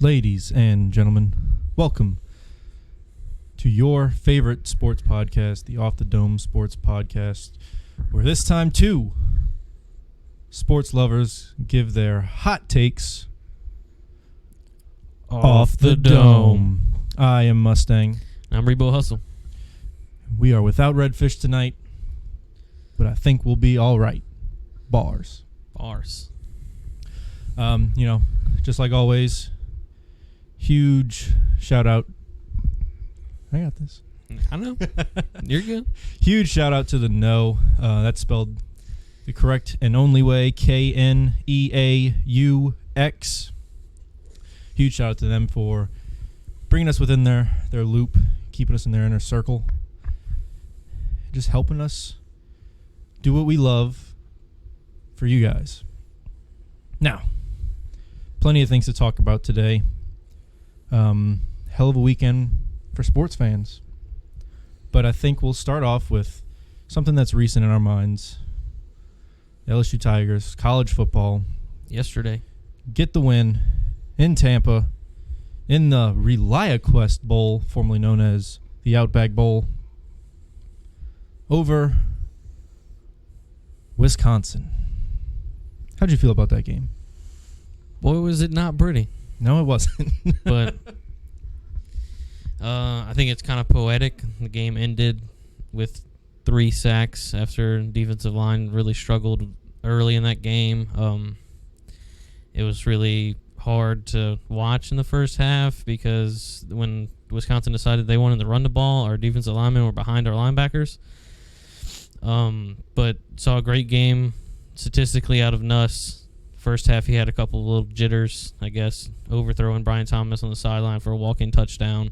Ladies and gentlemen, welcome to your favorite sports podcast, the Off the Dome Sports Podcast, where this time too, sports lovers give their hot takes off the dome. I am Mustang. I'm Rebo Hustle. We are without Redfish tonight, but I think we'll be all right. Bars. Just like always, huge shout out. I got this. I know. You're good. Huge shout out to the No. That's spelled the correct and only way, Kneaux. Huge shout out to them for bringing us within their loop, keeping us in their inner circle, just helping us do what we love for you guys. Now, plenty of things to talk about today. Hell of a weekend for sports fans. But I think we'll start off with something that's recent in our minds. LSU Tigers, college football. Yesterday. Get the win in Tampa in the ReliaQuest Bowl, formerly known as the Outback Bowl, over Wisconsin. How'd you feel about that game? Boy, was it not pretty. No, it wasn't. But I think it's kind of poetic. The game ended with 3 sacks after defensive line really struggled early in that game. It was really hard to watch in the first half because when Wisconsin decided they wanted to run the ball, our defensive linemen were behind our linebackers. But saw a great game statistically out of Nuss. First half, he had a couple of little jitters, I guess, overthrowing Brian Thomas on the sideline for a walk-in touchdown,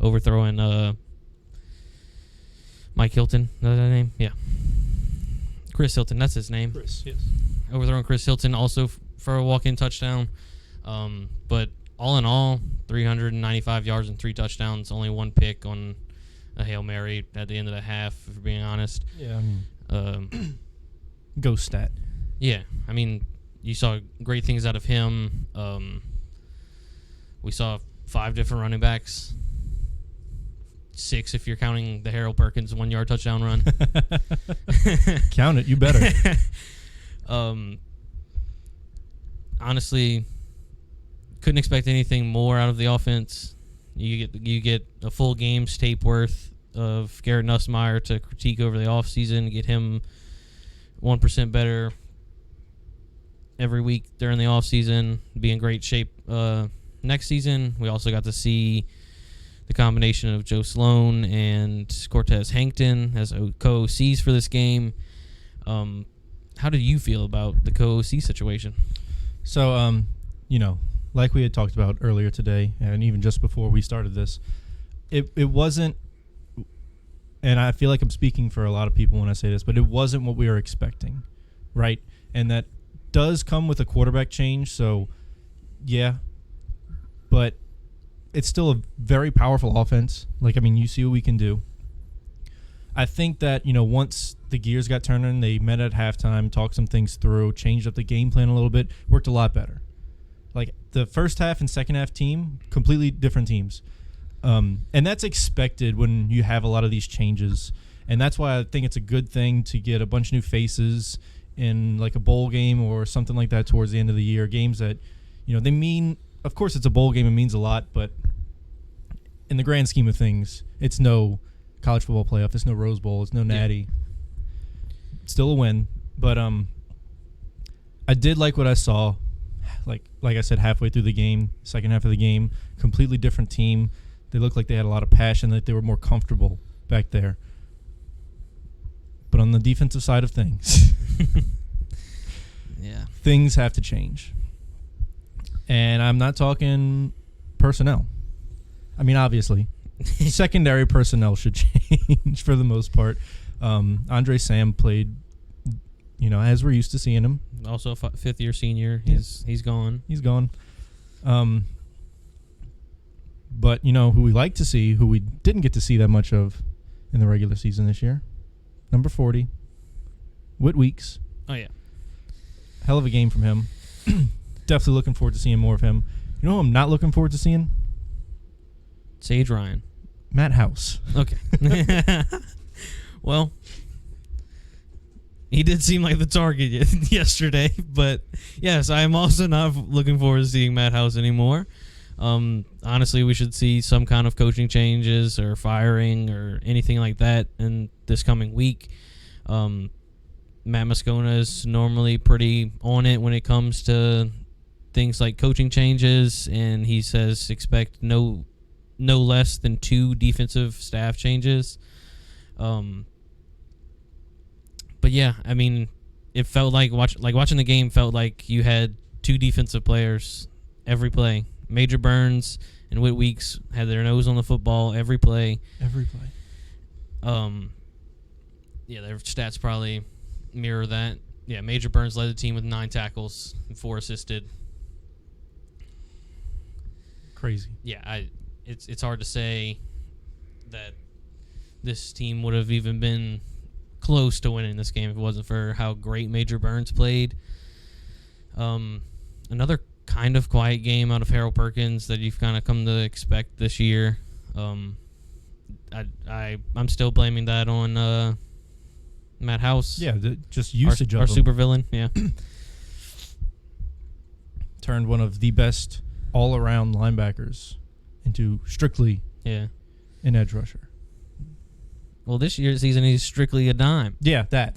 overthrowing Mike Hilton. Is that his name? Yeah. Chris Hilton, that's his name. Chris, yes. Overthrowing Chris Hilton also for a walk-in touchdown. But all in all, 395 yards and 3 touchdowns, only 1 pick on a Hail Mary at the end of the half, if we're being honest. Yeah, ghost stat. Yeah, I mean, you saw great things out of him. We saw 5 different running backs. 6 if you're counting the Harold Perkins 1-yard touchdown run. Count it, you better. Honestly, couldn't expect anything more out of the offense. You get a full game's tape worth of Garrett Nussmeier to critique over the offseason, get him 1% better every week during the offseason, be in great shape next season. We also got to see the combination of Joe Sloan and Cortez Hankton as co-OCs for this game. How did you feel about the co-OC situation? So, like we had talked about earlier today, and even just before we started this, it wasn't, and I feel like I'm speaking for a lot of people when I say this, but it wasn't what we were expecting, right? And that does come with a quarterback change, so yeah, but it's still a very powerful offense. You see what we can do. I think that, once the gears got turning, they met at halftime, talked some things through, changed up the game plan a little bit, worked a lot better. The first half and second half team, completely different teams. And that's expected when you have a lot of these changes. And that's why I think it's a good thing to get a bunch of new faces in a bowl game or something like that towards the end of the year. Games that, they mean, of course it's a bowl game, it means a lot, but in the grand scheme of things, it's no college football playoff, it's no Rose Bowl, it's no Natty. It's still a win. But I did like what I saw. Like I said, halfway through the game, second half of the game, completely different team. They looked like they had a lot of passion, that they were more comfortable back there. But on the defensive side of things, yeah, things have to change. And I'm not talking personnel. I mean, obviously, secondary personnel should change for the most part. Andre Sam played, as we're used to seeing him. Also a fifth-year senior. He's gone. He's gone. But, who we like to see, who we didn't get to see that much of in the regular season this year, number 40, Whit Weeks. Oh, yeah. Hell of a game from him. Definitely looking forward to seeing more of him. You know who I'm not looking forward to seeing? Sage Ryan. Matt House. Okay. Well, he did seem like the target yesterday, but yes, I am also not looking forward to seeing Matt House anymore. Honestly, we should see some kind of coaching changes or firing or anything like that in this coming week. Matt Moscona is normally pretty on it when it comes to things like coaching changes, and he says expect no less than 2 defensive staff changes. But yeah, I mean, it felt like watching the game felt like you had 2 defensive players every play. Major Burns and Whit Weeks had their nose on the football every play. Every play. Yeah, their stats probably mirror that. Yeah, Major Burns led the team with 9 tackles and 4 assisted. Crazy. Yeah, it's hard to say that this team would have even been close to winning this game if it wasn't for how great Major Burns played. Another kind of quiet game out of Harold Perkins that you've kind of come to expect this year. I'm still blaming that on Matt House. Yeah, just usage our of him. supervillain. Yeah. Turned one of the best all-around linebackers into strictly an edge rusher. Well, this year's season he's strictly a dime. Yeah, that.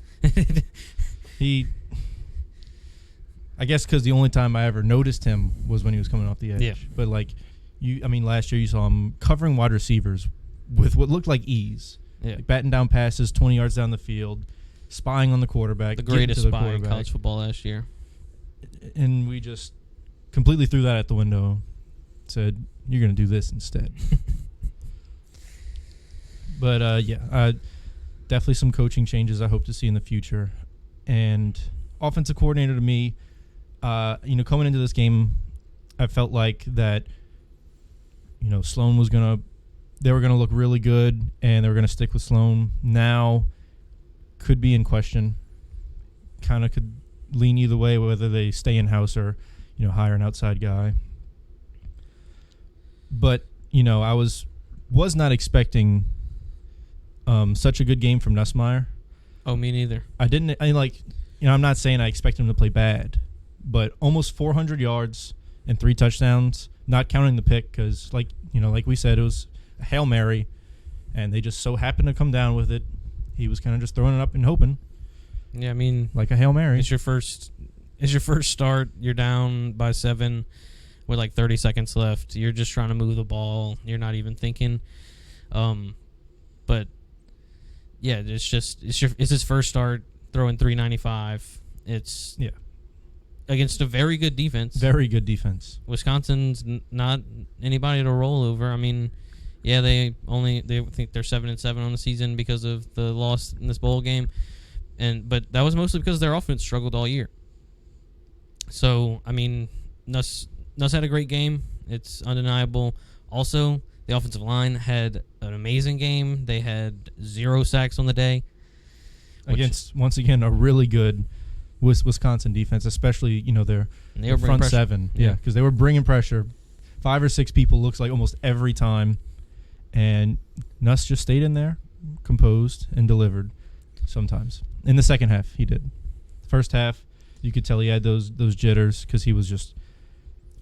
I guess because the only time I ever noticed him was when he was coming off the edge. Yeah. But last year you saw him covering wide receivers with what looked like ease. Yeah. Like batting down passes 20 yards down the field, spying on the quarterback. The greatest to the spy in college football last year. And we just completely threw that out the window. Said, you're going to do this instead. But, definitely some coaching changes I hope to see in the future. And offensive coordinator to me, coming into this game, I felt like that, Sloan they were going to look really good and they were going to stick with Sloan. Now could be in question. Kind of could lean either way, whether they stay in-house or, hire an outside guy. But, I was not expecting such a good game from Nussmeier. Oh, me neither. I'm not saying I expect him to play bad, but almost 400 yards and 3 touchdowns, not counting the pick because, like we said, it was a Hail Mary, and they just so happened to come down with it. He was kind of just throwing it up and hoping. Yeah, I mean, like a Hail Mary. It's your first start. You're down by 7 with like 30 seconds left. You're just trying to move the ball. You're not even thinking. But yeah, it's his first start throwing 395. It's against a very good defense. Very good defense. Wisconsin's not anybody to roll over. I mean, yeah, they think they're 7-7 on the season because of the loss in this bowl game, but that was mostly because their offense struggled all year. So I mean, Nuss had a great game. It's undeniable. Also, the offensive line had an amazing game. They had 0 sacks on the day. Against, once again, a really good Wisconsin defense, especially, their front pressure. 7. Yeah, because they were bringing pressure. 5 or 6 people looks like almost every time. And Nuss just stayed in there, composed, and delivered sometimes. In the second half, he did. First half, you could tell he had those jitters because he was just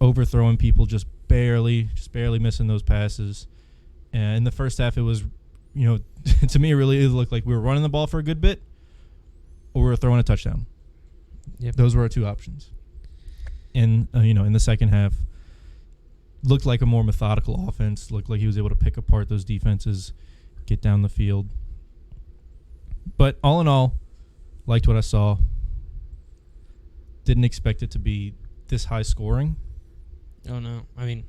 overthrowing people, just barely missing those passes. And in the first half, it was, to me, it really looked like we were running the ball for a good bit or we were throwing a touchdown. Yep. Those were our 2 options. And, in the second half, looked like a more methodical offense, looked like he was able to pick apart those defenses, get down the field. But all in all, liked what I saw. Didn't expect it to be this high scoring. Oh, no. I mean,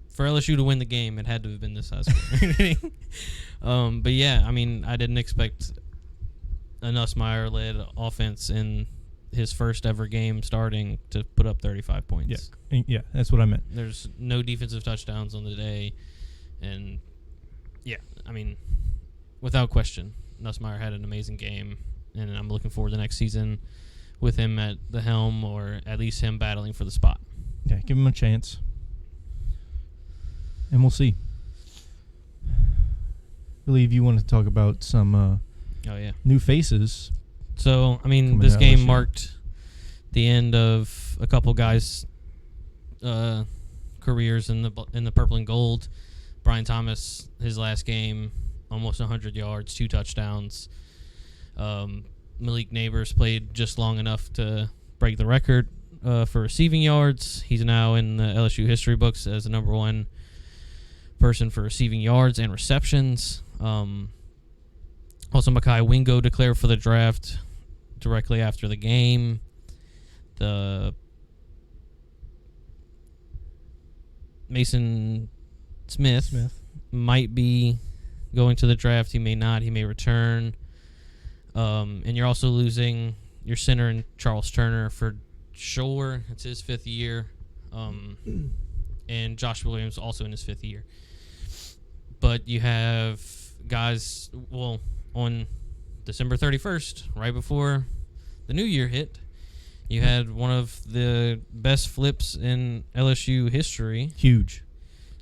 for LSU to win the game, it had to have been this high scoring. But, yeah, I mean, I didn't expect a Nussmeier-led offense in his first ever game starting to put up 35 points. Yeah, that's what I meant. There's no defensive touchdowns on the day. And, yeah, I mean, without question, Nussmeier had an amazing game. And I'm looking forward to next season with him at the helm or at least him battling for the spot. Yeah, give him a chance. And we'll see. I believe you wanted to talk about some new faces. So, I mean, coming this to game LSU. marked the end of a couple guys' careers in the purple and gold. Brian Thomas, his last game, almost 100 yards, 2 touchdowns. Malik Neighbors played just long enough to break the record for receiving yards. He's now in the LSU history books as the number 1 person for receiving yards and receptions. Also, Mekhi Wingo declared for the draft directly after the game. The Mason Smith might be going to the draft. He may not. He may return. And you're also losing your center in Charles Turner for sure. It's his 5th year. And Josh Williams also in his 5th year. But you have guys, well, on December 31st, right before the new year hit, you had one of the best flips in LSU history. Huge.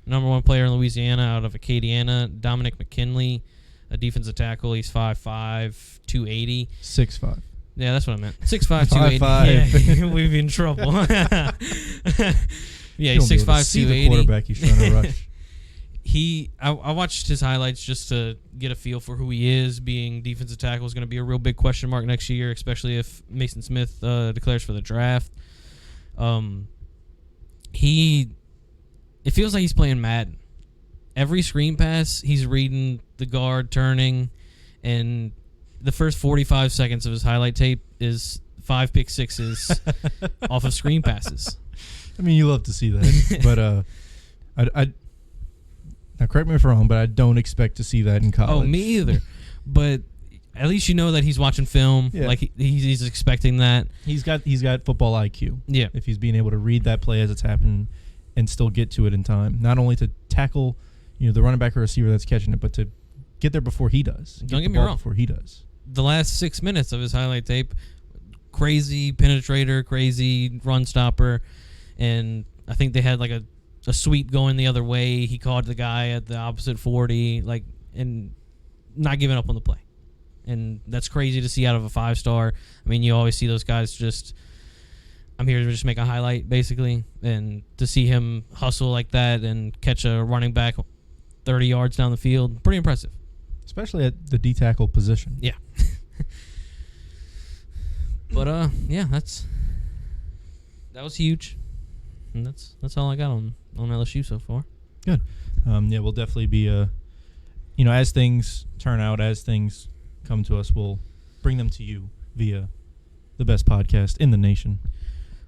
Number 1 player in Louisiana out of Acadiana, Dominic McKinley, a defensive tackle. He's 5'5", 280. 6'5". Yeah, that's what I meant. 6'5", 280. Yeah, we'd be in trouble. Yeah, he's 6'5", 280. See the quarterback he's trying to rush. I watched his highlights just to get a feel for who he is. Being defensive tackle is going to be a real big question mark next year, especially if Mason Smith declares for the draft. It feels like he's playing Madden. Every screen pass, he's reading the guard, turning, and the first 45 seconds of his highlight tape is 5 pick sixes off of screen passes. I mean, you love to see that, but I now correct me if I'm wrong, but I don't expect to see that in college. Oh, me either. But at least you know that he's watching film. Yeah. Like he's expecting that. He's got football IQ. Yeah. If he's being able to read that play as it's happening and still get to it in time, not only to tackle, the running back or receiver that's catching it, but to get there before he does. Don't get me wrong. Before he does. The last 6 minutes of his highlight tape, crazy penetrator, crazy run stopper, and I think they had like a sweep going the other way. He caught the guy at the opposite 40, and not giving up on the play. And that's crazy to see out of a 5-star. I mean, you always see those guys just, I'm here to just make a highlight, basically. And to see him hustle like that and catch a running back 30 yards down the field, pretty impressive. Especially at the D-tackle position. Yeah. But, yeah, that was huge. And that's all I got on LSU so far. Good. Yeah, we'll definitely be, as things turn out, as things come to us, we'll bring them to you via the best podcast in the nation.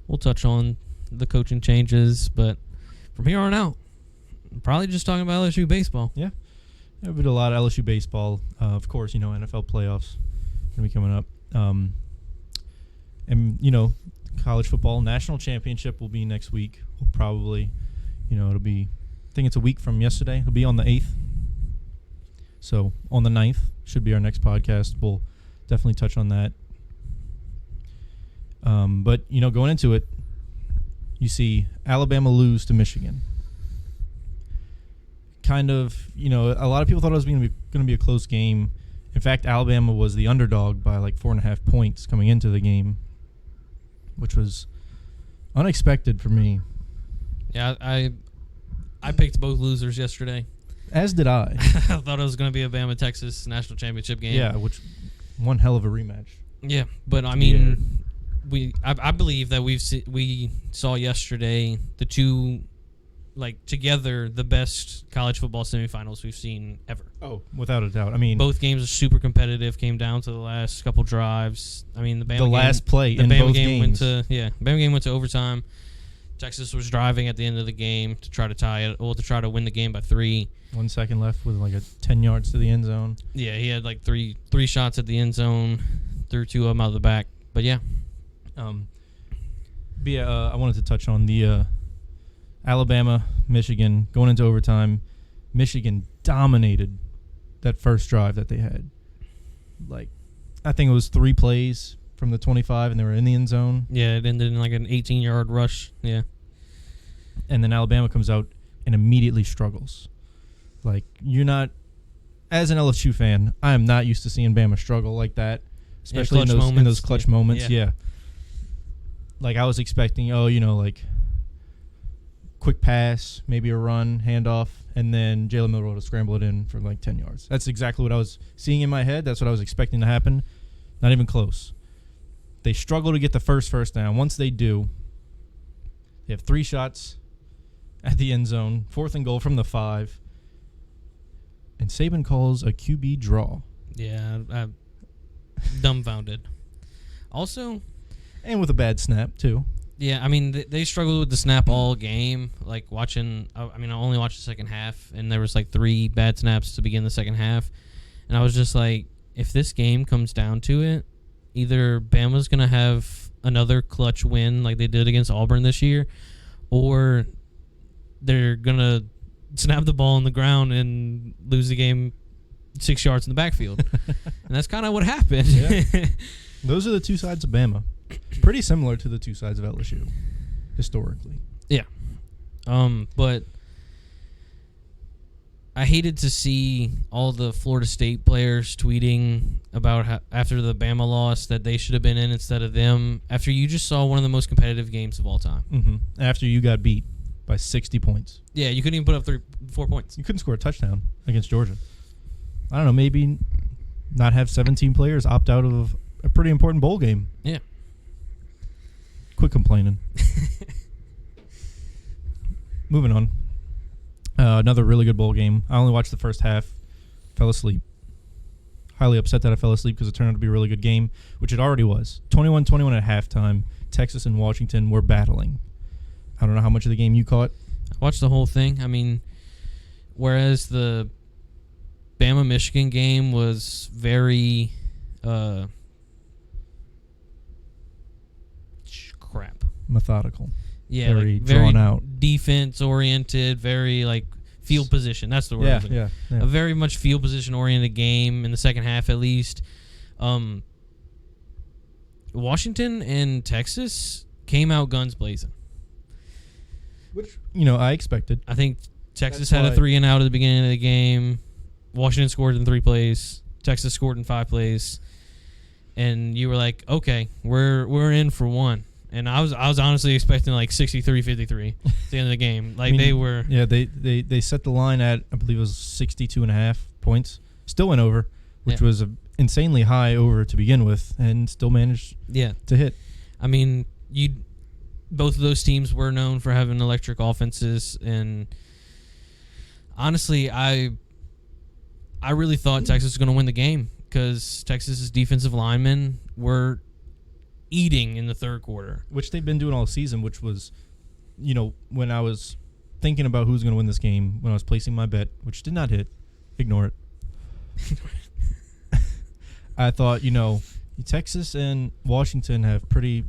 We'll touch on the coaching changes, but from here on out, probably just talking about LSU baseball. Yeah. There'll be a lot of LSU baseball. Of course, NFL playoffs going to be coming up. And, college football national championship will be next week. We'll probably, it'll be, I think it's a week from yesterday. It'll be on the 8th. So on the 9th should be our next podcast. We'll definitely touch on that. But, going into it, you see Alabama lose to Michigan. Kind of, a lot of people thought it was going to be a close game. In fact, Alabama was the underdog by like 4.5 points coming into the game, which was unexpected for me. Yeah, I picked both losers yesterday. As did I. I thought it was going to be a Bama-Texas national championship game. Yeah, which one hell of a rematch. Yeah, but I mean, I believe that we saw yesterday the two, together, the best college football semifinals we've seen ever. Oh, without a doubt. I mean, both games are super competitive. Came down to the last couple drives. I mean, the Bama last play the in Bama both game games. Bama game went to overtime. Texas was driving at the end of the game to try to tie it, or to try to win the game by 3. 1 second left with 10 yards to the end zone. Yeah, he had three shots at the end zone, threw 2 of them out of the back. But yeah, I wanted to touch on the Alabama, Michigan going into overtime. Michigan dominated that first drive that they had. I think it was 3 plays from the 25, and they were in the end zone. Yeah, it ended in an 18-yard rush. Yeah. And then Alabama comes out and immediately struggles. Like, you're not, as an LSU fan, I am not used to seeing Bama struggle like that, especially in those clutch moments. Yeah. Like, I was expecting, like, quick pass, maybe a run, handoff, and then Jalen Milroe to scramble it in for like 10 yards. That's exactly what I was seeing in my head. That's what I was expecting to happen. Not even close. They struggle to get the first down. Once they do, they have 3 shots at the end zone, 4th and goal from the 5. And Saban calls a QB draw. Yeah, I'm dumbfounded. Also, and with a bad snap, too. Yeah, I mean, they struggled with the snap all game. Like, I only watched the second half, and there was, 3 bad snaps to begin the second half. And I was just like, if this game comes down to it, either Bama's going to have another clutch win like they did against Auburn this year, or they're going to snap the ball on the ground and lose the game 6 yards in the backfield. And that's kind of what happened. Yeah. Those are the 2 sides of Bama. Pretty similar to the 2 sides of LSU, historically. Yeah. But I hated to see all the Florida State players tweeting about how, after the Bama loss, that they should have been in instead of them, after you just saw one of the most competitive games of all time. Mm-hmm. After you got beat by 60 points. Yeah, you couldn't even put up 4 points. You couldn't score a touchdown against Georgia. I don't know, maybe not have 17 players opt out of a pretty important bowl game. Yeah. Quit complaining. Moving on. Another really good bowl game. I only watched the first half. Fell asleep. Highly upset that I fell asleep because it turned out to be a really good game, which it already was. 21-21 at halftime. Texas and Washington were battling. I don't know how much of the game you caught. I watched the whole thing. I mean, whereas the Bama-Michigan game was very... methodical. Yeah, very drawn out. Defense oriented, very field position. That's the word. Yeah. A very much field position oriented game in the second half, at least. Washington and Texas came out guns blazing, which I expected. I think Texas had a 3 and out at the beginning of the game. Washington scored in 3 plays. Texas scored in 5 plays, and you were like, okay, we're in for one. And I was honestly expecting 63-53 at the end of the game. They were... Yeah, they set the line at, I believe it was 62.5 points. Still went over, which was an insanely high over to begin with, and still managed to hit. I mean, both of those teams were known for having electric offenses, and honestly, I really thought Texas was going to win the game because Texas's defensive linemen were eating in the third quarter, which they've been doing all season, which was, when I was thinking about who's going to win this game, when I was placing my bet, which did not hit, ignore it. I thought, Texas and Washington have pretty,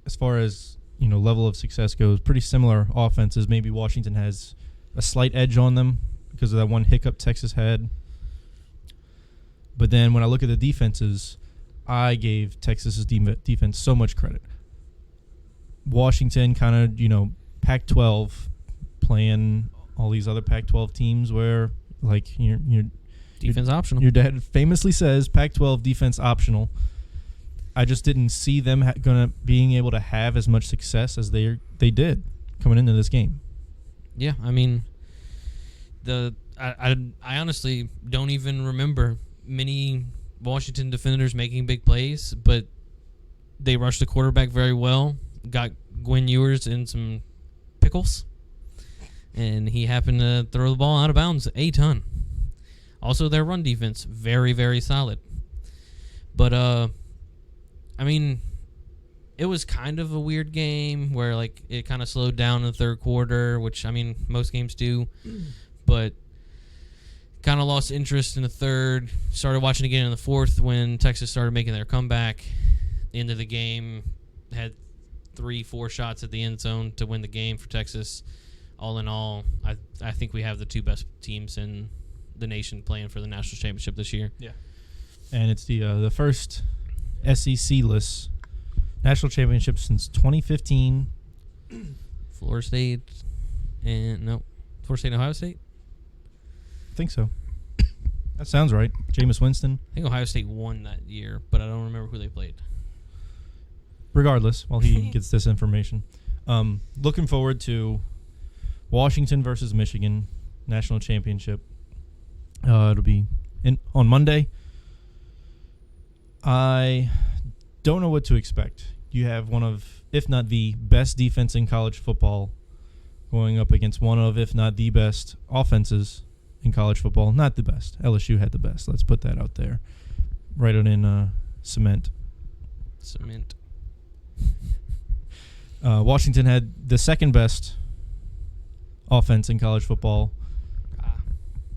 as far as, level of success goes, pretty similar offenses. Maybe Washington has a slight edge on them because of that one hiccup Texas had. But then when I look at the defenses, I gave Texas's defense so much credit. Washington kind of, Pac-12 playing all these other Pac-12 teams where, your defense optional. Your dad famously says Pac-12 defense optional. I just didn't see them being able to have as much success as they did coming into this game. Yeah, I mean, I honestly don't even remember many Washington defenders making big plays, but they rushed the quarterback very well, got Gwen Ewers in some pickles, and he happened to throw the ball out of bounds a ton. Also, their run defense, very, very solid. But, I mean, it was kind of a weird game where, it kind of slowed down in the third quarter, which, I mean, most games do, but kind of lost interest in the third. Started watching again in the fourth when Texas started making their comeback. The end of the game, had 3-4 shots at the end zone to win the game for Texas. All in all, I think we have the 2 best teams in the nation playing for the national championship this year. Yeah, and it's the first SEC-less national championship since 2015 Florida State Florida State and Ohio State. I think so. That sounds right. Jameis Winston. I think Ohio State won that year, but I don't remember who they played. Regardless, while he gets this information, looking forward to Washington versus Michigan national championship. It'll be on Monday. I don't know what to expect. You have one of, if not the best defense in college football, going up against one of, if not the best offenses in college football. Not the best. LSU had the best. Let's put that out there. Write it in cement. Washington had the second best offense in college football.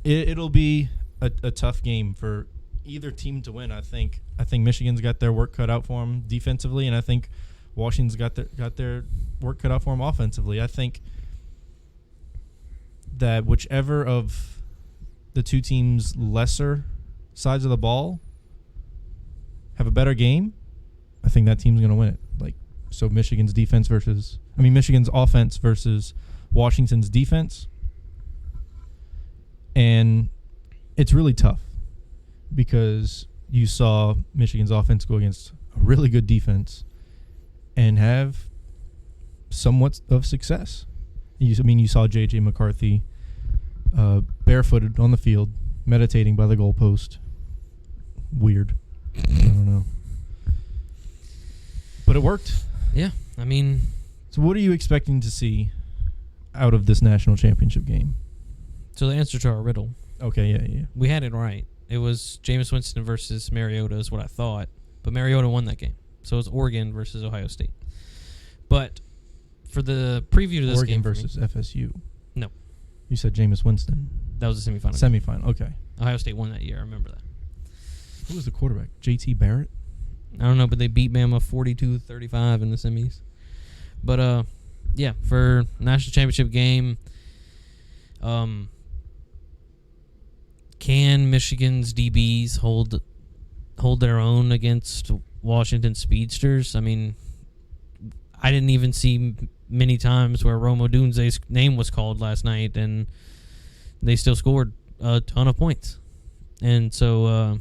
It'll be a tough game for either team to win. I think Michigan's got their work cut out for them defensively, and I think Washington's got their work cut out for them offensively. I think that whichever of the two teams' lesser sides of the ball have a better game, I think that team's going to win it. So Michigan's offense versus Washington's defense. And it's really tough because you saw Michigan's offense go against a really good defense and have somewhat of success. You saw J.J. McCarthy barefooted on the field, meditating by the goalpost. Weird. I don't know. But it worked. Yeah, I mean... So what are you expecting to see out of this national championship game? So the answer to our riddle. Okay, yeah. We had it right. It was Jameis Winston versus Mariota is what I thought. But Mariota won that game. So it was Oregon versus Ohio State. But for the preview to this Oregon game... versus FSU. No. You said Jameis Winston. That was the semifinal. Semifinal, okay. Ohio State won that year. I remember that. Who was the quarterback? J.T. Barrett? I don't know, but they beat Bama 42-35 in the semis. But, yeah, for national championship game, can Michigan's DBs hold their own against Washington speedsters? I mean, I didn't even see many times where Rome Odunze's name was called last night, and they still scored a ton of points. And so...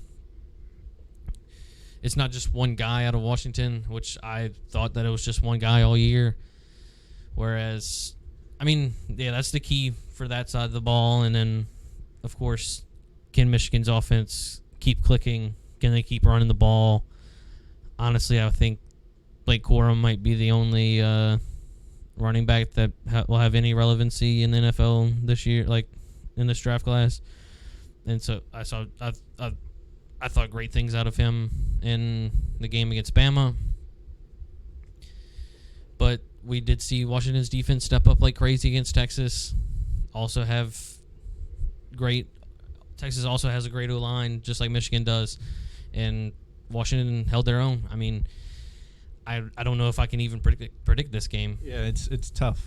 it's not just one guy out of Washington, which I thought that it was just one guy all year. Whereas, I mean, yeah, that's the key for that side of the ball. And then, of course, can Michigan's offense keep clicking? Can they keep running the ball? Honestly, I think Blake Corum might be the only running back that will have any relevancy in the NFL this year, like in this draft class. And so I thought great things out of him in the game against Bama. But we did see Washington's defense step up like crazy against Texas. Texas also has a great O-line, just like Michigan does. And Washington held their own. I mean, I don't know if I can even predict this game. Yeah, it's tough.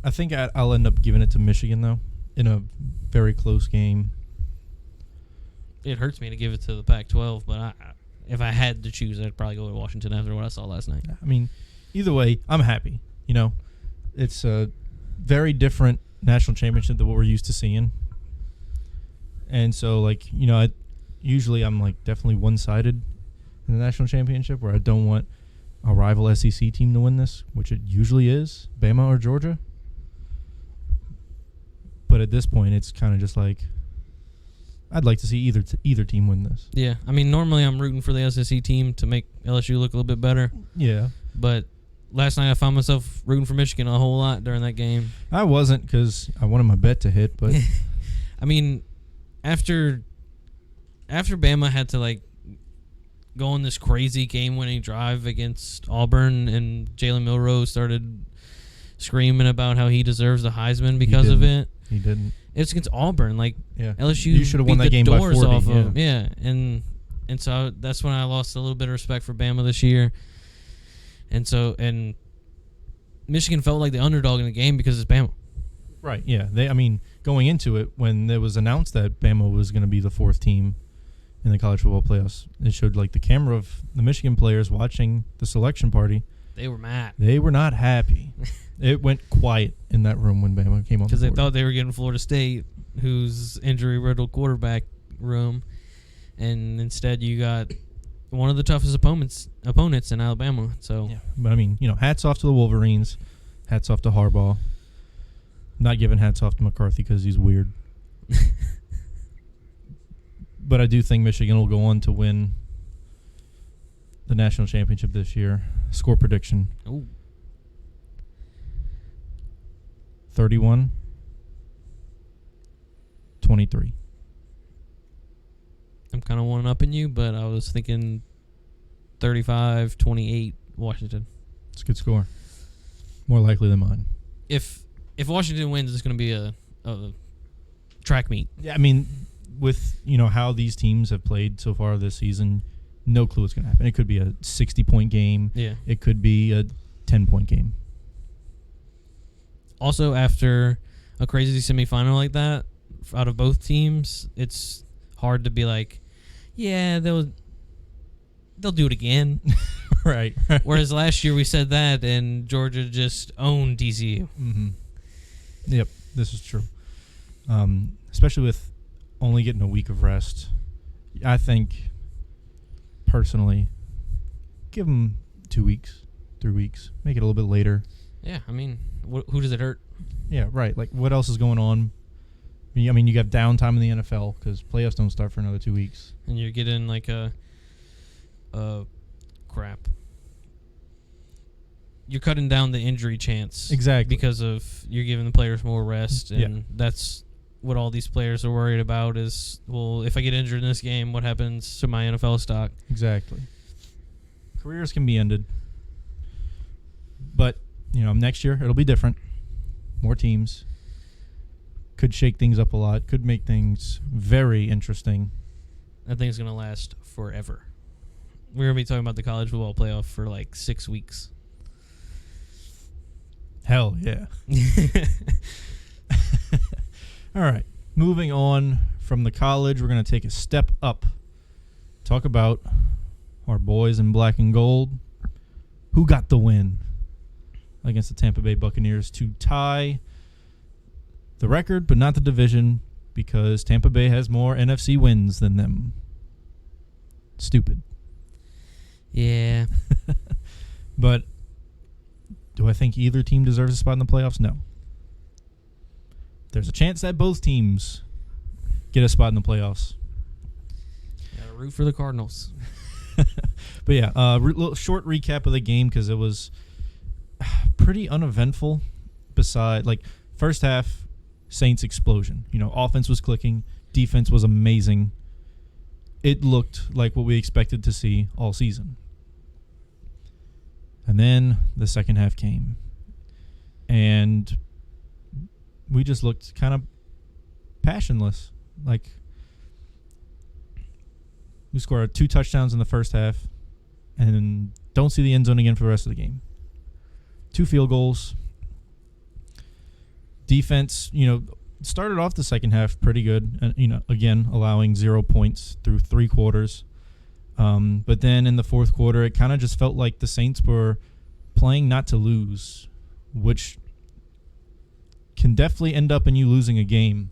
I think I'll end up giving it to Michigan, though, in a very close game. It hurts me to give it to the Pac-12, but if I had to choose, I'd probably go with Washington after what I saw last night. I mean, either way, I'm happy. It's a very different national championship than what we're used to seeing. And so, usually I'm, definitely one-sided in the national championship where I don't want a rival SEC team to win this, which it usually is, Bama or Georgia. But at this point, it's kind of just I'd like to see either team win this. Yeah, I mean, normally I'm rooting for the SEC team to make LSU look a little bit better. Yeah. But last night I found myself rooting for Michigan a whole lot during that game. I wasn't because I wanted my bet to hit, but... I mean, after Bama had to, go on this crazy game-winning drive against Auburn and Jalen Milroe started screaming about how he deserves the Heisman because of it. He didn't. It's against Auburn. LSU you should have won that game by 40. Off of, yeah. And so that's when I lost a little bit of respect for Bama this year. And Michigan felt like the underdog in the game because it's Bama. Right, yeah. Going into it, when it was announced that Bama was going to be the fourth team in the college football playoffs, it showed the camera of the Michigan players watching the selection party, They were mad. They were not happy. It went quiet in that room when Bama came on Because the they board. thought they were getting Florida State, who's injury-riddled quarterback room, and instead you got one of the toughest opponents in Alabama. So Yeah, but I mean, hats off to the Wolverines. Hats off to Harbaugh. Not giving hats off to McCarthy because he's weird. But I do think Michigan will go on to win the national championship this year. Score prediction. Ooh. 31-23. I'm kind of one-upping you, but I was thinking 35-28 Washington. It's a good score. More likely than mine. If Washington wins, it's going to be a track meet. Yeah, I mean, with how these teams have played so far this season, no clue what's going to happen. It could be a 60-point game. Yeah. It could be a 10-point game. Also, after a crazy semifinal like that, out of both teams, it's hard to be like, yeah, they'll do it again. Right. Whereas last year we said that, and Georgia just owned TCU. Mm-hmm. Yep, this is true. Especially with only getting a week of rest. I think, personally, give them 2 weeks, 3 weeks. Make it a little bit later. Yeah, I mean, who does it hurt? Yeah, right. Like, what else is going on? I mean, you got downtime in the NFL because playoffs don't start for another 2 weeks. And you're getting like crap. You're cutting down the injury chance. Exactly. Because of you're giving the players more rest, and that's what all these players are worried about is, well, if I get injured in this game, what happens to my NFL stock? Exactly. Careers can be ended. But, next year it'll be different. More teams. Could shake things up a lot. Could make things very interesting. That thing's going to last forever. We're going to be talking about the college football playoff for like 6 weeks. Hell yeah. All right. Moving on from the college, we're going to take a step up. Talk about our boys in black and gold. Who got the win against the Tampa Bay Buccaneers to tie the record, but not the division, because Tampa Bay has more NFC wins than them. Stupid. Yeah. But do I think either team deserves a spot in the playoffs? No. There's a chance that both teams get a spot in the playoffs. Gotta root for the Cardinals. But yeah, little short recap of the game because it was pretty uneventful. First half, Saints explosion. Offense was clicking, defense was amazing. It looked like what we expected to see all season. And then the second half came, and we just looked kind of passionless. Like, we scored 2 touchdowns in the first half and don't see the end zone again for the rest of the game. 2 field goals. Defense, started off the second half pretty good. And, again, allowing 0 points through 3 quarters. But then in the fourth quarter, it kind of just felt like the Saints were playing not to lose, which can definitely end up in you losing a game.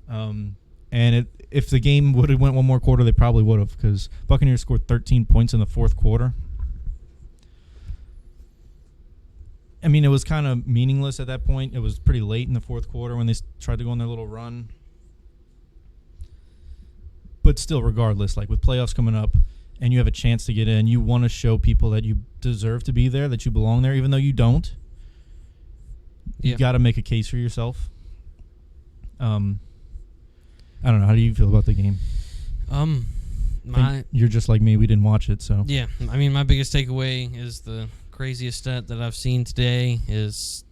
And if the game would have went one more quarter, they probably would have, because Buccaneers scored 13 points in the fourth quarter. I mean, it was kind of meaningless at that point. It was pretty late in the fourth quarter when they tried to go on their little run. But still, regardless, like with playoffs coming up and you have a chance to get in, you want to show people that you deserve to be there, that you belong there, even though you don't. You got to make a case for yourself. I don't know. How do you feel about the game? You're just like me. We didn't watch it, so. Yeah. I mean, my biggest takeaway is the craziest stat that I've seen today is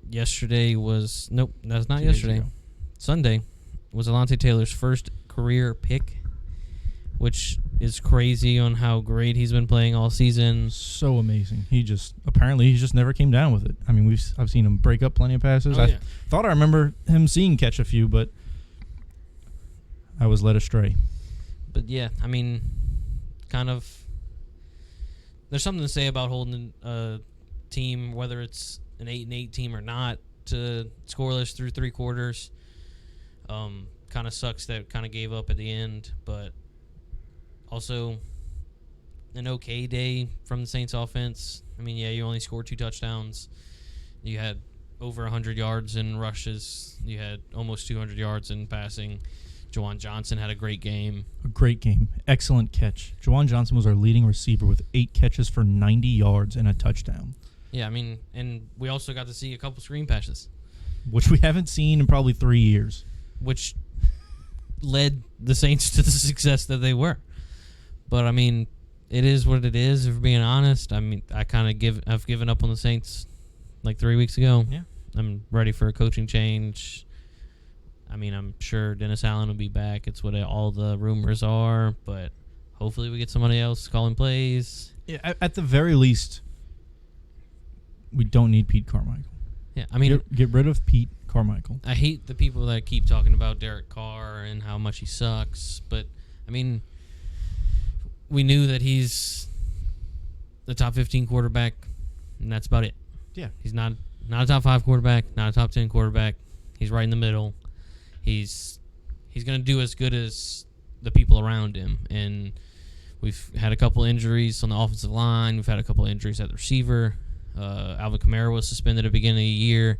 yesterday was... Nope, that's not yesterday. Sunday was Alontae Taylor's first career pick, which is crazy on how great he's been playing all season. So amazing. He just never came down with it. I mean, I've seen him break up plenty of passes. I thought I remember him seeing catch a few, but I was led astray. But yeah, I mean, kind of there's something to say about holding a team, whether it's an 8-8 team or not, to scoreless through 3 quarters. Kind of sucks that kind of gave up at the end, but also an okay day from the Saints offense. I mean, yeah, you only scored 2 touchdowns. You had over 100 yards in rushes. You had almost 200 yards in passing. Juwan Johnson had a great game. A great game. Excellent catch. Juwan Johnson was our leading receiver with 8 catches for 90 yards and a touchdown. Yeah, I mean, and we also got to see a couple screen passes, which we haven't seen in probably 3 years. Which led the Saints to the success that they were. But, I mean, it is what it is, if we're being honest. I mean, I've given up on the Saints like 3 weeks ago. Yeah. I'm ready for a coaching change. I mean, I'm sure Dennis Allen will be back. It's what all the rumors are, but hopefully we get somebody else calling plays. Yeah, at the very least, we don't need Pete Carmichael. Yeah, I mean, get rid of Pete Carmichael. I hate the people that keep talking about Derek Carr and how much he sucks, but I mean, we knew that he's the top 15 quarterback, and that's about it. Yeah, he's not a top 5 quarterback, not a top 10 quarterback. He's right in the middle. He's going to do as good as the people around him, and we've had a couple injuries on the offensive line. We've had a couple injuries at the receiver. Alvin Kamara was suspended at the beginning of the year,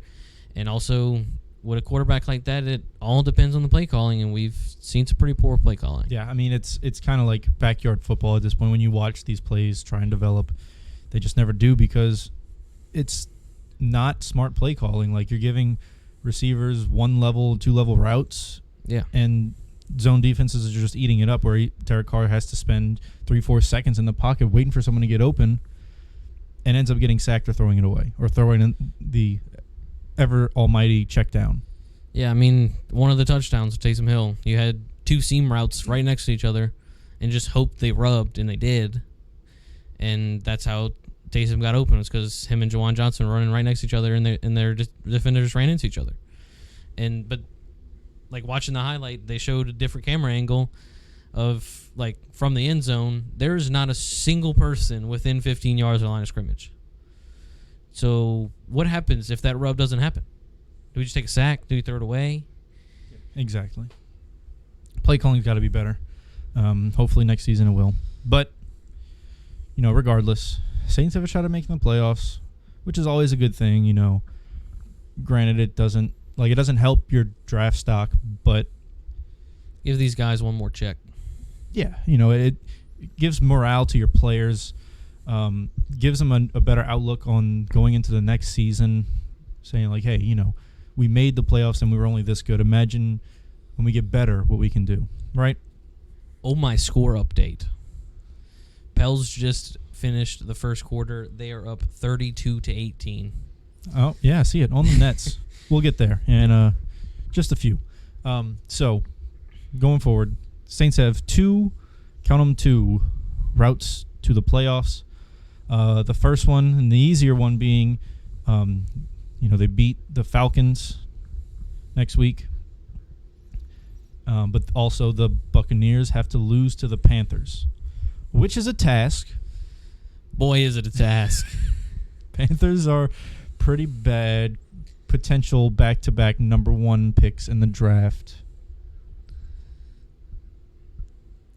and also with a quarterback like that, it all depends on the play calling, and we've seen some pretty poor play calling. Yeah, I mean, it's kind of like backyard football at this point. When you watch these plays try and develop, they just never do because it's not smart play calling. Like, you're giving receivers 1-level, 2-level routes. Yeah. And zone defenses are just eating it up, where Derek Carr has to spend 3-4 seconds in the pocket waiting for someone to get open and ends up getting sacked or throwing it away or throwing in the ever almighty check down. Yeah, I mean, one of the touchdowns of Taysom Hill, you had 2 seam routes right next to each other and just hoped they rubbed, and they did. And that's how Taysom got open, was because him and Juwan Johnson were running right next to each other, and their defenders just ran into each other. But like, watching the highlight, they showed a different camera angle of, like, from the end zone. There's not a single person within 15 yards of the line of scrimmage. So what happens if that rub doesn't happen? Do we just take a sack? Do we throw it away? Exactly. Play calling's got to be better. Hopefully next season it will. But, regardless, Saints have a shot at making the playoffs, which is always a good thing. Granted, it doesn't help your draft stock, but give these guys one more check. Yeah, it gives morale to your players, gives them a better outlook on going into the next season, saying like, hey, we made the playoffs and we were only this good. Imagine when we get better what we can do, right? Oh, my score update. Pels just finished the first quarter. They are up 32-18. Oh, yeah, I see it on the Nets. We'll get there, and just a few. So, going forward, Saints have 2 routes to the playoffs. The first one, and the easier one being, they beat the Falcons next week. But also the Buccaneers have to lose to the Panthers, which is a task. Boy, is it a task. Panthers are pretty bad, potential back-to-back number 1 picks in the draft.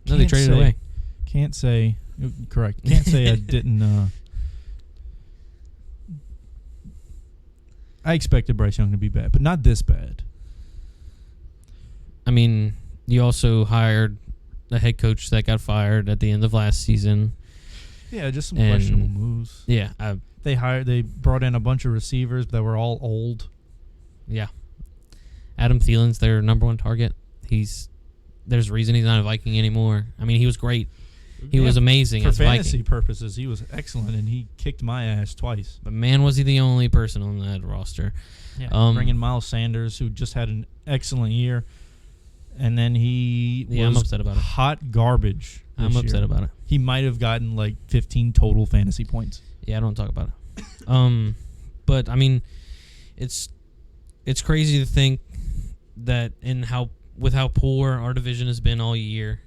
No, they traded away. Can't say. Correct. Can't say I didn't. I expected Bryce Young to be bad, but not this bad. I mean, you also hired a head coach that got fired at the end of last season. Yeah, just some questionable moves. Yeah. They brought in a bunch of receivers that were all old. Yeah. Adam Thielen's their number 1 target. There's a reason he's not a Viking anymore. I mean, he was great. He was amazing as a Viking. For fantasy purposes, he was excellent, and he kicked my ass twice. But man, was he the only person on that roster. Yeah, bringing Miles Sanders, who just had an excellent year, and then he was I'm upset about it. Hot garbage. I'm upset about it. He might have gotten like 15 total fantasy points. Yeah, I don't talk about it. But I mean, it's crazy to think that with how poor our division has been all year,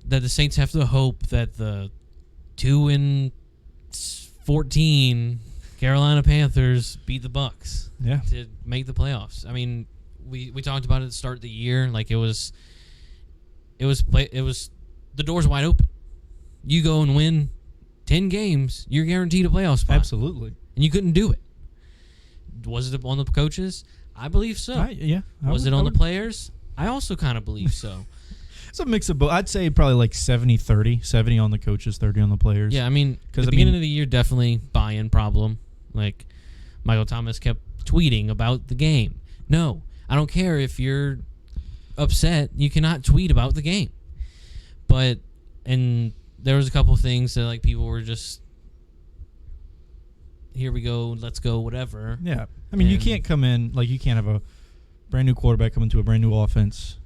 that the Saints have to hope that the 2-14 Carolina Panthers beat the Bucks Yeah. to make the playoffs. I mean, we talked about it at the start of the year. Like it was the door's wide open. You go and win 10 games, you're guaranteed a playoff spot. Absolutely. And you couldn't do it. Was it on the coaches? I believe so. Was it on the players? I also kind of believe so. It's a mix of both. I'd say probably like 70-30. 70 on the coaches, 30 on the players. Yeah, I mean, at the beginning of the year, definitely buy-in problem. Like, Michael Thomas kept tweeting about the game. No, I don't care if you're upset. You cannot tweet about the game. And there was a couple things that, like, people were just, here we go, let's go, whatever. Yeah. I mean, you can't come in, like, you can't have a brand new quarterback come into a brand new offense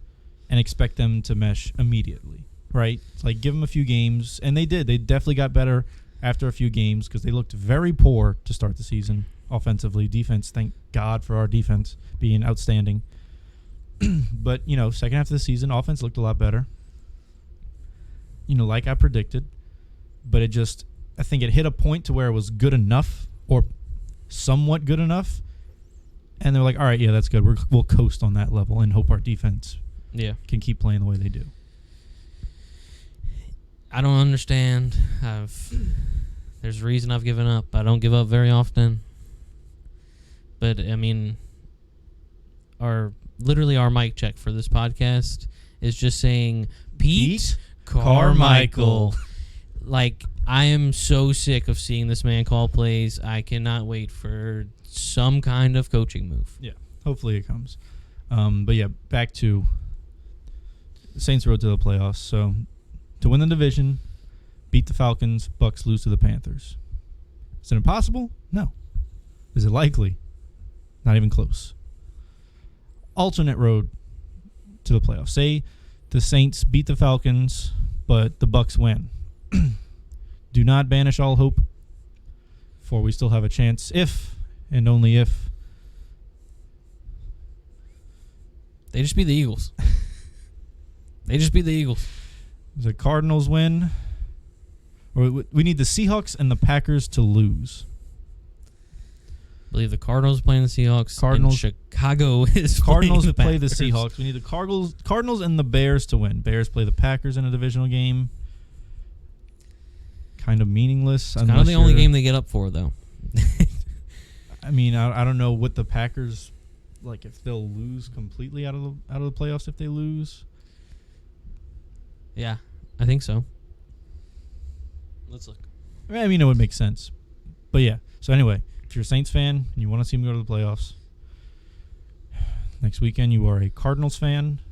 and expect them to mesh immediately, right? It's like, give them a few games, and they did. They definitely got better after a few games because they looked very poor to start the season offensively. Defense, thank God for our defense being outstanding. But, second half of the season, offense looked a lot better. Like I predicted. But I think it hit a point to where it was good enough or somewhat good enough. And they're like, all right, yeah, that's good. We'll coast on that level and hope our defense can keep playing the way they do. I don't understand. There's a reason I've given up. I don't give up very often. But, I mean, our mic check for this podcast is just saying, Pete Carmichael. Like, I am so sick of seeing this man call plays. I cannot wait for some kind of coaching move. Yeah, hopefully it comes. But yeah, back to the Saints' road to the playoffs. So to win the division, beat the Falcons, Bucks lose to the Panthers. Is it impossible? No. Is it likely? Not even close. Alternate road to the playoffs. Say the Saints beat the Falcons, but the Bucks win. Do not banish all hope, for we still have a chance if and only if they just beat the Eagles. The Cardinals win. Or we need the Seahawks and the Packers to lose. I believe the Cardinals playing the Seahawks. Cardinals. And Chicago is Cardinals playing the play the Packers. Seahawks. We need the Cardinals and the Bears to win. Bears play the Packers in a divisional game. Kind of meaningless. It's kind of the only game they get up for, though. I mean, I don't know what the Packers, like, if they'll lose completely out of the playoffs if they lose. Yeah, I think so. Let's look. I mean, it would make sense. But yeah. So anyway, if you're a Saints fan and you want to see them go to the playoffs, next weekend you are a Cardinals fan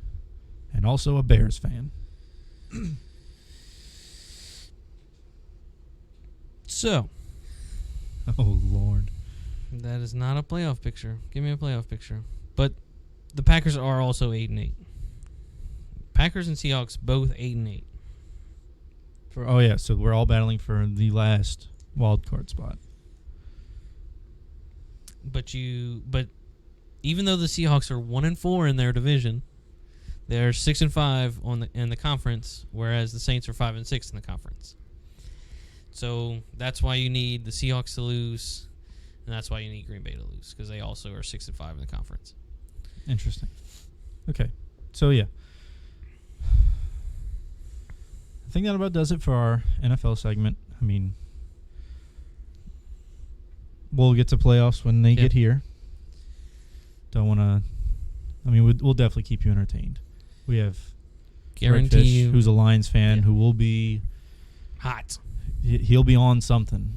and also a Bears fan. So. Oh, Lord. That is not a playoff picture. Give me a playoff picture. But the Packers are also 8-8. Packers and Seahawks both 8-8. Oh yeah, so we're all battling for the last wild card spot. But even though the Seahawks are 1-4 in their division, they're 6-5 in the conference, whereas the Saints are 5-6 in the conference. So that's why you need the Seahawks to lose, and that's why you need Green Bay to lose, because they also are 6-5 in the conference. Interesting. Okay, so yeah. I think that about does it for our NFL segment. I mean, we'll get to playoffs when they get here. Don't want to... I mean, we'll definitely keep you entertained. We have Guarantee Redfish, you. who's a Lions fan, who will be... Hot. He'll be on something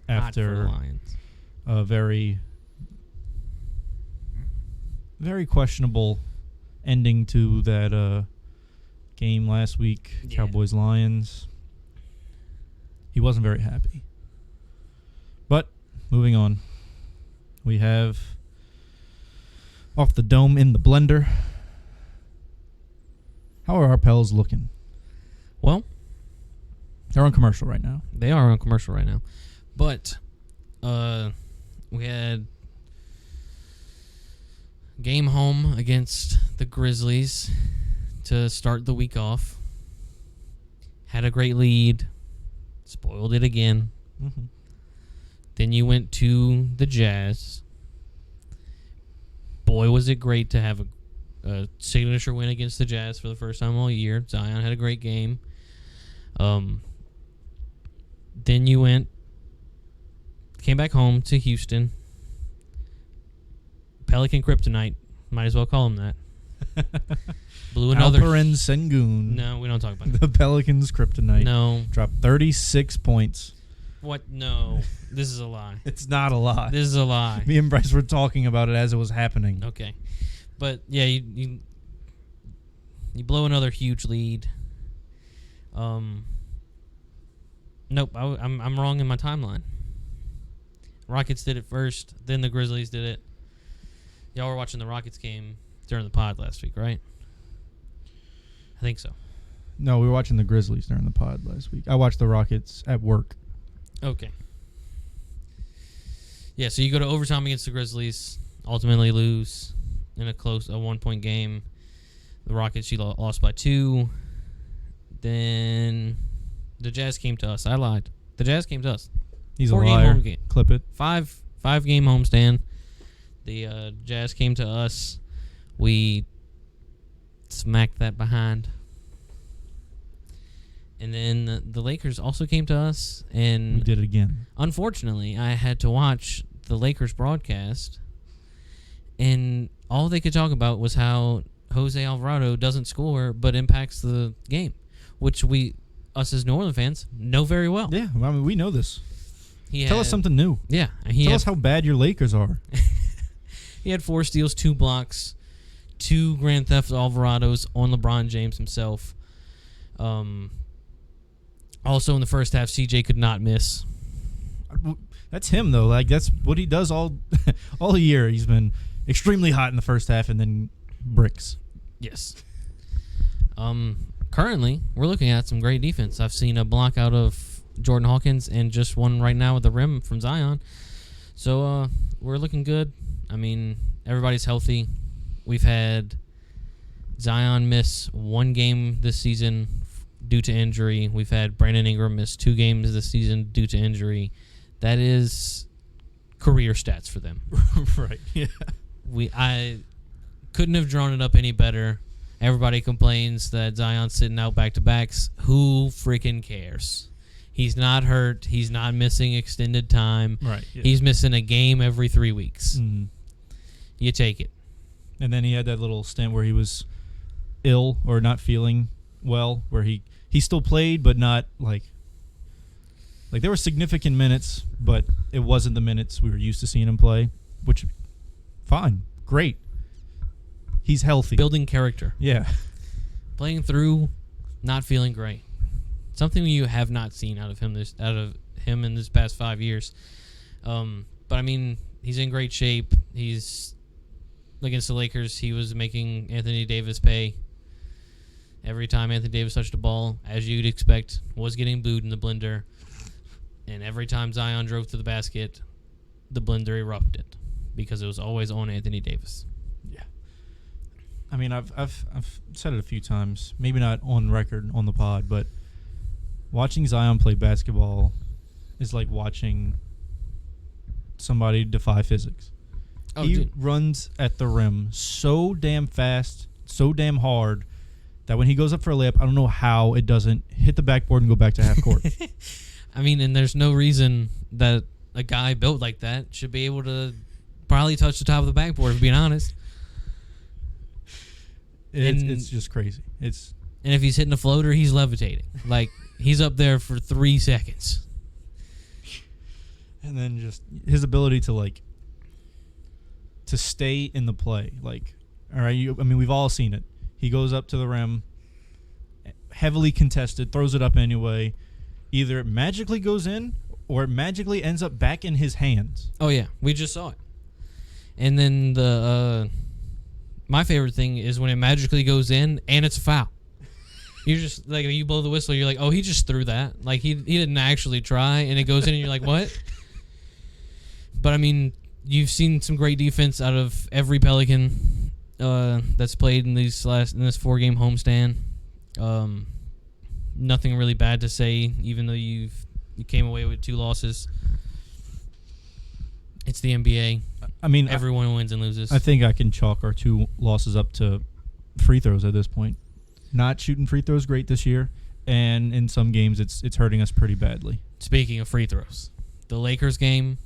After after Lions. a very, very questionable ending to that game last week, Cowboys-Lions. He wasn't very happy. But moving on, we have Off the Dome in the Blender. How are our Pels looking? Well, they're on commercial right now. They are on commercial right now. But we had game home against the Grizzlies to start the week off. Had a great lead. Spoiled it again. Mm-hmm. Then you went to the Jazz. Boy, was it great to have a signature win against the Jazz for the first time all year. Zion had a great game. Then you came back home to Houston. Pelican Kryptonite. Might as well call him that. Blew another. Alperen Sengun. No, we don't talk about The Pelicans Kryptonite. No. Dropped 36 points. What? No. This is a lie. It's not a lie. This is a lie. Me and Bryce were talking about it as it was happening. Okay. But, yeah, you blow another huge lead. Nope, I'm wrong in my timeline. Rockets did it first, then the Grizzlies did it. Y'all were watching the Rockets game during the pod last week, right? I think so. No, we were watching the Grizzlies during the pod last week. I watched the Rockets at work. Okay. Yeah, so you go to overtime against the Grizzlies, ultimately lose in a 1-point game. The Rockets, you lost by 2. Then the Jazz came to us. I lied. The Jazz came to us. He's a 4-game liar. home game. Clip it. 5-game homestand. The Jazz came to us. We smacked that behind. And then the Lakers also came to us. And We did it again. unfortunately, I had to watch the Lakers broadcast. And all they could talk about was how Jose Alvarado doesn't score but impacts the game, which us as New Orleans fans, know very well. Yeah, I mean, we know this. He Tell had- us something new. Yeah. Tell us how bad your Lakers are. He had 4 steals, 2 blocks, 2 Grand Theft Alvarados on LeBron James himself. Also, in the first half, CJ could not miss. That's him, though. Like, that's what he does all year. He's been extremely hot in the first half and then bricks. Yes. Currently, we're looking at some great defense. I've seen a block out of Jordan Hawkins and just one right now with the rim from Zion. So, we're looking good. I mean, everybody's healthy. We've had Zion miss 1 game this season due to injury. We've had Brandon Ingram miss 2 games this season due to injury. That is career stats for them. Right, yeah. I couldn't have drawn it up any better. Everybody complains that Zion's sitting out back-to-backs. Who freaking cares? He's not hurt. He's not missing extended time. Right. Yeah. He's missing a game every 3 weeks. Mm. You take it. And then he had that little stint where he was ill or not feeling well, where he still played, but not like there were significant minutes, but it wasn't the minutes we were used to seeing him play, which, fine, great. He's healthy. Building character. Yeah. Playing through, not feeling great. Something you have not seen out of him in this past 5 years. But I mean, he's in great shape. He's against the Lakers. He was making Anthony Davis pay every time Anthony Davis touched the ball, as you'd expect. Was getting booed in the blender, and every time Zion drove to the basket, the blender erupted because it was always on Anthony Davis. Yeah. I mean, I've said it a few times, maybe not on record on the pod, but watching Zion play basketball is like watching somebody defy physics. Oh, He dude. runs at the rim so damn fast, so damn hard, that when he goes up for a layup, I don't know how it doesn't hit the backboard and go back to half court. I mean, and there's no reason that a guy built like that should be able to probably touch the top of the backboard, if being honest. It's just crazy. And if he's hitting a floater, he's levitating. Like, he's up there for 3 seconds. And then just his ability to stay in the play. Like, all right, we've all seen it. He goes up to the rim, heavily contested, throws it up anyway. Either it magically goes in or it magically ends up back in his hands. Oh, yeah. We just saw it. And then my favorite thing is when it magically goes in and it's a foul. You're just, like, you blow the whistle, you're like, oh, he just threw that. Like, he didn't actually try, and it goes in, and you're like, what? But, I mean, you've seen some great defense out of every Pelican that's played in this 4-game homestand. Nothing really bad to say, even though you've You came away with 2 losses. It's the NBA. I mean, Everyone wins and loses. I think I can chalk our 2 losses up to free throws at this point. Not shooting free throws great this year, and in some games it's hurting us pretty badly. Speaking of free throws, the Lakers game,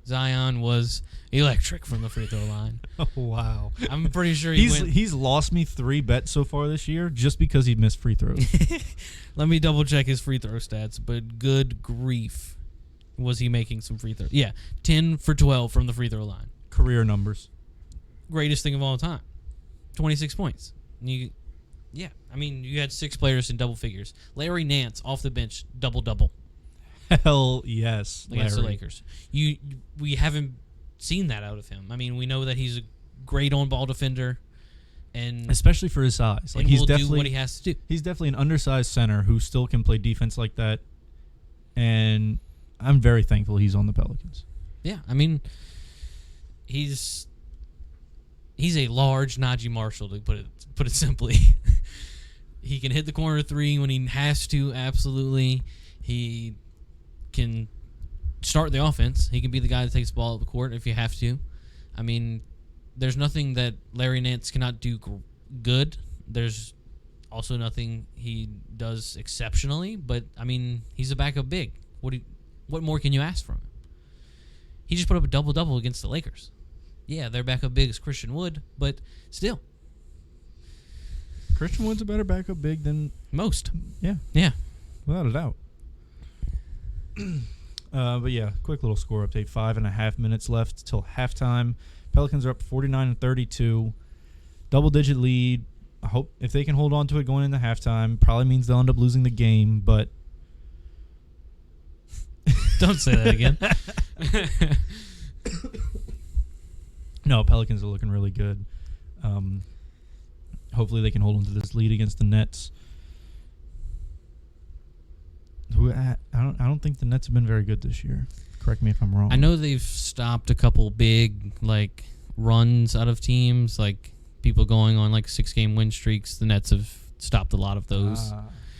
Zion was electric from the free throw line. Oh, wow. I'm pretty sure he's lost me 3 bets so far this year just because he missed free throws. Let me double check his free throw stats, but good grief. Was he making some free throws? Yeah, 10 for 12 from the free throw line. Career numbers. Greatest thing of all time. 26 points. You had 6 players in double figures. Larry Nance off the bench, double-double. Hell yes, Against the Larry. Lakers. We haven't seen that out of him. I mean, we know that he's a great on-ball defender, and Especially for his size. Like, and he's will do definitely what he has to do. he's definitely an undersized center who still can play defense like that. And I'm very thankful he's on the Pelicans. Yeah, I mean, he's a large Najee Marshall, to put it simply. He can hit the corner 3 when he has to, absolutely. He can start the offense. He can be the guy that takes the ball up the court if you have to. I mean, there's nothing that Larry Nance cannot do good. There's also nothing he does exceptionally, but, I mean, he's a backup big. What more can you ask from him? He just put up a double-double against the Lakers. Yeah, their backup big is Christian Wood, but still. Christian Wood's a better backup big than Most. yeah, Yeah. without a doubt. But yeah, quick little score update. 5.5 minutes left till halftime. Pelicans are up 49-32. Double-digit lead. I hope if they can hold on to it going into halftime, probably means they'll end up losing the game, but Don't say that again. no, Pelicans are looking really good. Hopefully they can hold on to this lead against the Nets. I don't think the Nets have been very good this year. Correct me if I'm wrong. I know they've stopped a couple big runs out of teams, like people going on 6-game win streaks. The Nets have stopped a lot of those.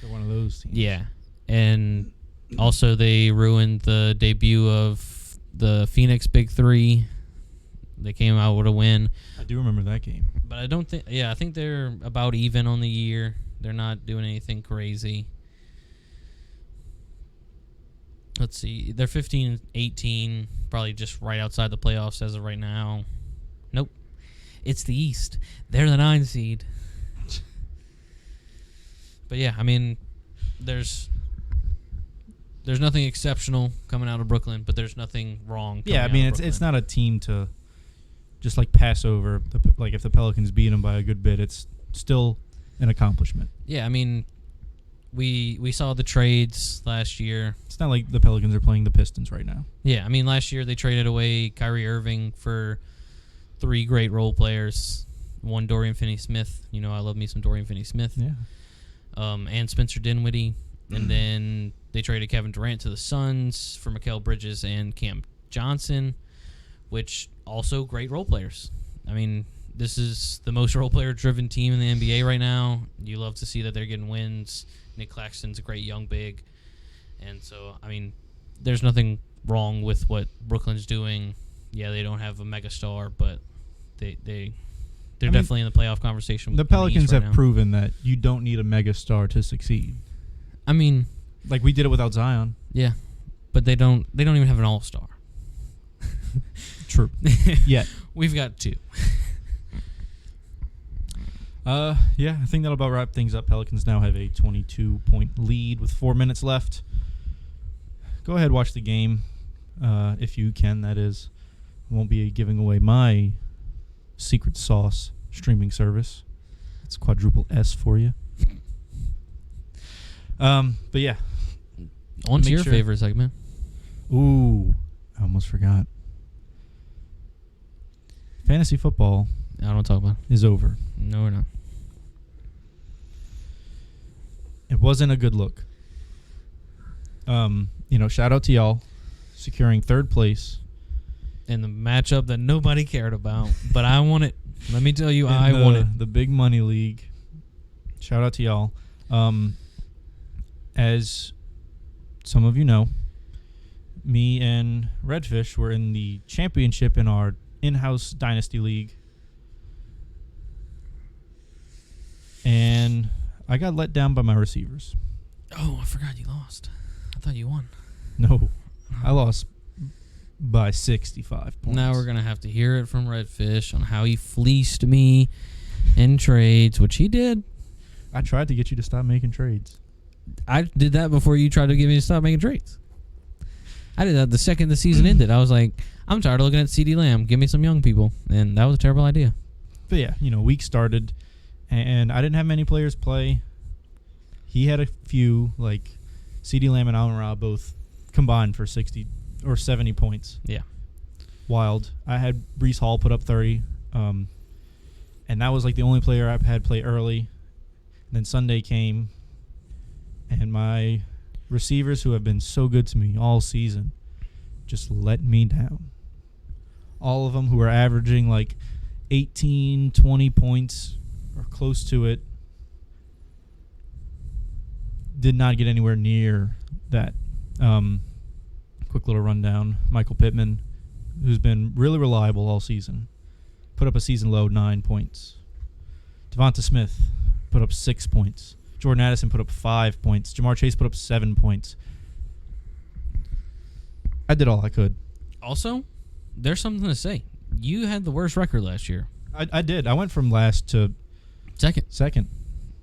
They're one of those teams. Yeah, and also they ruined the debut of the Phoenix Big Three. They came out with a win. I do remember that game. But I don't think... Yeah, I think they're about even on the year. They're not doing anything crazy. Let's see. They're 15-18, probably just right outside the playoffs as of right now. Nope. It's the East. They're the 9 seed. But yeah, I mean, there's nothing exceptional coming out of Brooklyn, but there's nothing wrong. Yeah, I mean, it's not a team to just pass over. If the Pelicans beat them by a good bit, it's still an accomplishment. Yeah, I mean, we saw the trades last year. It's not like the Pelicans are playing the Pistons right now. Yeah, I mean, last year they traded away Kyrie Irving for 3 great role players. One, Dorian Finney-Smith. You know, I love me some Dorian Finney-Smith. Yeah. And Spencer Dinwiddie. And then they traded Kevin Durant to the Suns for Mikal Bridges and Cam Johnson, which also great role players. I mean, this is the most role player-driven team in the NBA right now. You love to see that they're getting wins. Nick Claxton's a great young big. And so, I mean, there's nothing wrong with what Brooklyn's doing. Yeah, they don't have a megastar, but they're definitely in the playoff conversation. The Pelicans right have now. proven that you don't need a megastar to succeed. I mean, Like we did it without Zion. yeah, but they don't even have an all-star. True. Yeah. We've got 2. Yeah, I think that'll about wrap things up. Pelicans now have a 22-point lead with 4 minutes left. Go ahead, watch the game, if you can. That is, won't be giving away my secret sauce streaming service. It's quadruple S for you. But yeah. On to Make your sure- favorite segment. Ooh, I almost forgot. Fantasy football I don't want to talk about it. is over. No, we're not. It wasn't a good look. Shout out to y'all securing 3rd place. In the matchup that nobody cared about, but I want it. Let me tell you, in I want it. The big money league. Shout out to y'all. As some of you know, me and Redfish were in the championship in our in-house Dynasty League. And I got let down by my receivers. Oh, I forgot you lost. I thought you won. No, I lost by 65 points. Now we're going to have to hear it from Redfish on how he fleeced me in trades, which he did. I tried to get you to stop making trades. I did that before you tried to get me to stop making trades. I did that the second the season ended. I was like, I'm tired of looking at CeeDee Lamb. Give me some young people. And that was a terrible idea. But yeah, week started, and I didn't have many players play. He had a few, like CeeDee Lamb and Allen-Ra both combined for 60 or 70 points. Yeah. Wild. I had Breece Hall put up 30, and that was like the only player I had play early. And then Sunday came, and my receivers who have been so good to me all season just let me down. All of them who are averaging like 18, 20 points or close to it did not get anywhere near that. Quick little rundown. Michael Pittman, who's been really reliable all season, put up a season low 9 points. Devonta Smith put up 6 points. Jordan Addison put up 5 points. Jamar Chase put up 7 points. I did all I could. Also, there's something to say. You had the worst record last year. I did. I went from last to second.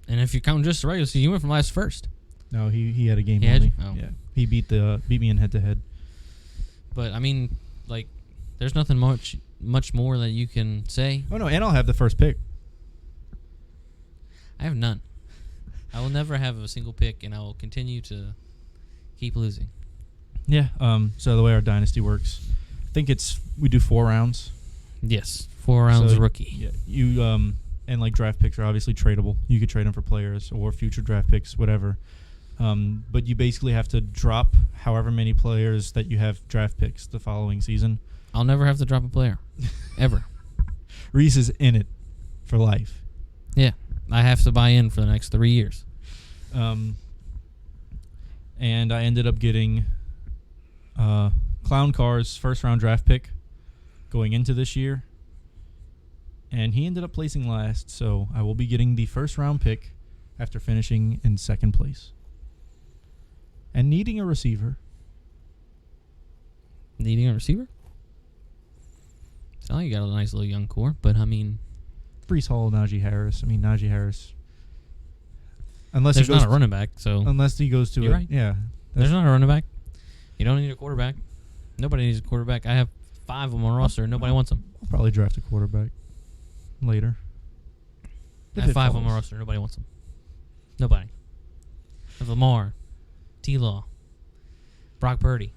And if you're counting just the regular season, you went from last to first. No, he had a game He had only. you? Oh. Yeah, he beat me in head-to-head. But, I mean, like, there's nothing much more that you can say. Oh, no, and I'll have the first pick. I have none. I will never have a single pick, and I will continue to keep losing. Yeah, so the way our dynasty works, I think we do 4 rounds. Yes, 4 rounds So, rookie. Yeah, you and like draft picks are obviously tradable. You could trade them for players or future draft picks, whatever. But you basically have to drop however many players that you have draft picks the following season. I'll never have to drop a player, ever. Reese is in it for life. Yeah, I have to buy in for the next 3 years. And I ended up getting Clown Car's first round draft pick going into this year. And he ended up placing last, so I will be getting the first round pick after finishing in second place. And needing a receiver. Needing a receiver? Sound like you got a nice little young core, but I mean... Breece Hall, Najee Harris. I mean, Najee Harris. Unless There's he goes not a running back, so... Unless he goes to You're it. right. Yeah. There's not a running back. You don't need a quarterback. Nobody needs a quarterback. I have 5 on my roster, and nobody wants them. I'll probably draft a quarterback later. I have 5 on my roster, nobody wants them. Nobody. I have Lamar, T-Law, Brock Purdy,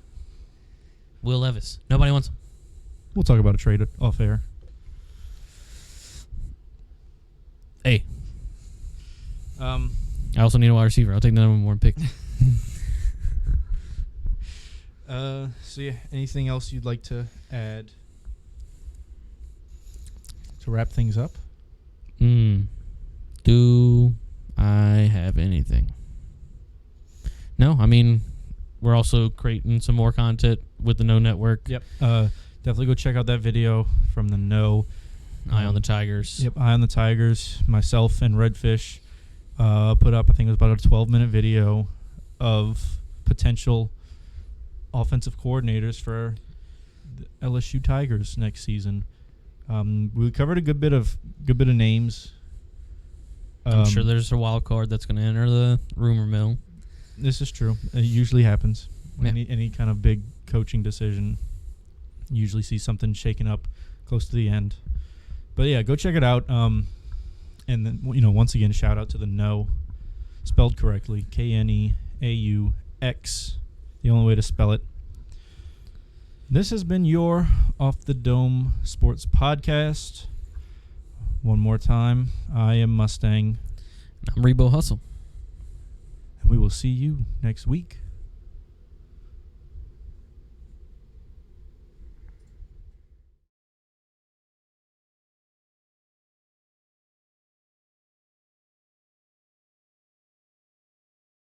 Will Levis. Nobody wants them. We'll talk about a trade off air. Hey. I I also need a wide receiver. I'll take the number 1 pick. So yeah, anything else you'd like to add to wrap things up? Do I have anything? No, I mean, we're also creating some more content with the No Network. Yep. Definitely go check out that video from the No. Eye on the Tigers. Yep, Eye on the Tigers. Myself and Redfish put up, I think it was about a 12-minute video of potential offensive coordinators for the LSU Tigers next season. We covered a good bit of names. I'm sure there's a wild card that's going to enter the rumor mill. This is true. It usually happens. Yeah. Any kind of big coaching decision, you usually see something shaken up close to the end. But yeah, go check it out. And then once again, shout out to the No, spelled correctly, KNEAUX, the only way to spell it. This has been your Off the Dome Sports Podcast. One more time, I am Mustang. I'm Rebo Hustle. And we will see you next week.